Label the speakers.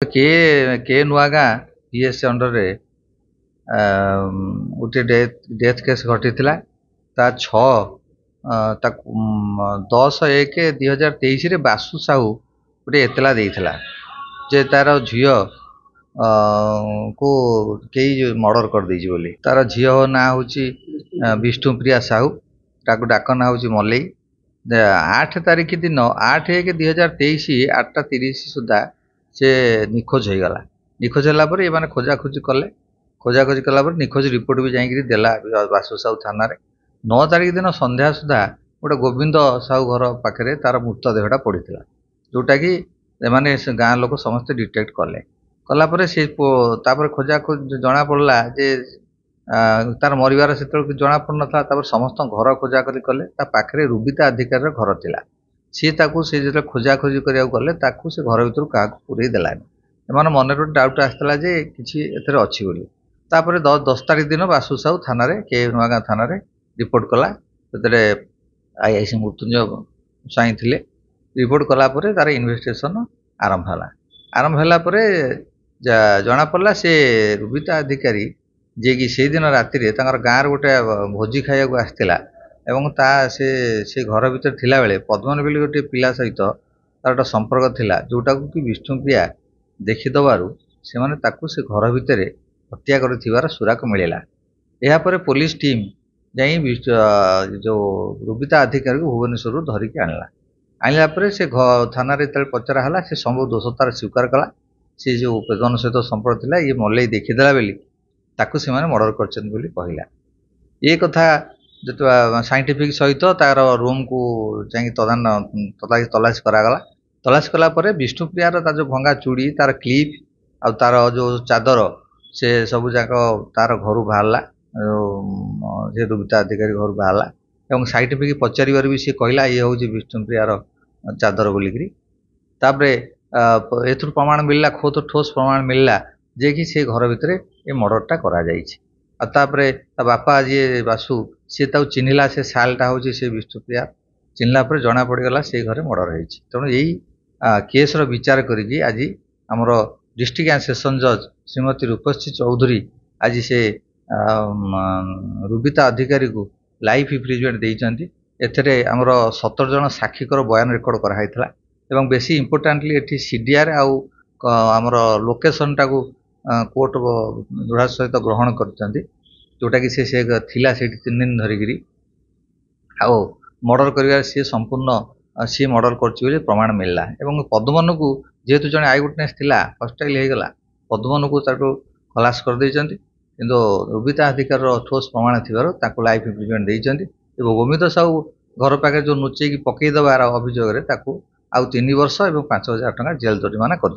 Speaker 1: के के नुआगाँ PS under रे गोटे डेथ केस घटी ता 10/1/2023 रे बासु साहू गोटे एतला देइथिला जे तार झियो को कई मर्डर कर देइछि बोली। तार झियो ना होची विष्णुप्रिया साहू, ताको डाक ना होची मल्लई। 8 तारीख दिन 8/1/2023 8:30 सुधा से निखोज हो गला। निखोज होला पर ये खोजाखोजी कले, खोजाखोजी कला पर निखोज रिपोर्ट भी जाइकरी देला बासु साहू थाना रे। 9 तारीख दिन संध्या सुधा गोटे गोविंद साहू घर पाखे तार मृतदेहटा पड़ता, जोटा कि माने गाँ लोक समस्ते डिटेक्ट कले। कलापर से खोजाखोज जना पड़ा जे तार मरबार से जना पड़ ना। समस्त घर खोजाखोजी कले, पाखे रुबिता अधिकारी घर थिला। सी ताकू से जो खोजाखोजी करा गले से घर भर क्या पूरे देलानी। एम मन गोटे डाउट आसला जे किसी एथरे अच्छी बोली। तापर 10 तारीख दिन बासु साहू थाना रे के नुआगाँ थाना रे रिपोर्ट कला। से आईआईसी मृत्युंजय स्वाई थिले। रिपोर्ट कला परे तार इन्वेस्टिगेशन आरंभ होला परे जना पड़ा से रुबिता अधिकारी जे कि से दिन राति रे तांकर गाँव गोटे भोजी खाइबा आसला एवं ता से घर भीतर थिला बेले पद्मन बोली गोटे पिला सहित तार गोटे संपर्क थिला, जोटा कि विष्णुप्रिया देखीदबारू से माने ताकू से घर भितर हत्या कर सुराक मिलला। यापर पुलिस टीम जाई जो रुबिता अधिकारी को भुवनेश्वर धरिकी आनला पर से थाना रे पचरा हला से सब दोष तार स्वीकार कला। से जो पेदन सहित संपर्क थिला ये मल्लई देखीदेला बेली ताकू से माने मर्डर करछन बोली कहला। ये कथा जो साइंटिफिक सहित तार रूम को जाई तलाश करागला। तलाश कला पर विष्णुप्रियार जो भंगा चूड़ी, तार क्लिप आ तार जो चादर से सब जाक तार घर बाहरला, से रुबिता अधिकारी घर बाहरला। एवं साइंटिफिक पचार भी सी कहला ये हूँ विष्णुप्रियार चादर बोलिकी। तापरे एथुर प्रमाण मिलला, खोत ठोस प्रमाण मिलला जे कि से घर भितर ये मर्डरटा करा जाइछि। तापरे बापा जी बासु सी चिन्हला से सालटा हूँ से विष्णुप्रिया चिन्हला पर जना पड़गला से घरे मर्डर होइछि। तेणु यही केस विचार करी आज आमर डिस्ट्रिक्ट एंड सेशन जज श्रीमती रूपश्री चौधरी आज से रुबिता अधिकारी को लाइफ इम्प्रिजमेंट देइचंती। एथरे आमर 17 जन साक्षीकर बयान रेकर्ड कराइथला एवं बेसी इंपोर्टेंटली एठी सीडीआर आउ आमर लोकेशन टाकू कोर्ट दृढ़ सहित ग्रहण करचंती, जोटा कि से थिला से 3 दिन धरिकी आउ मर्डर करिवार से संपूर्ण सी मर्डर कर प्रमाण मिलला। एवं पद्मन को जेहेतु जड़े आई विटनेस थिला हस्टाइल हो गला, पद्मन को खलास कर देइचंती। किंतु रुबिता अधिकार ठोस प्रमाण थी लाइफ इम्प्रिजमेंट देइचंती। एवं गोविंद साहू घर पाखे जो लुचेकी पकईदेवार अभियोग आउ 3 वर्ष और 5,000 टंका जेल जरिमाना कर।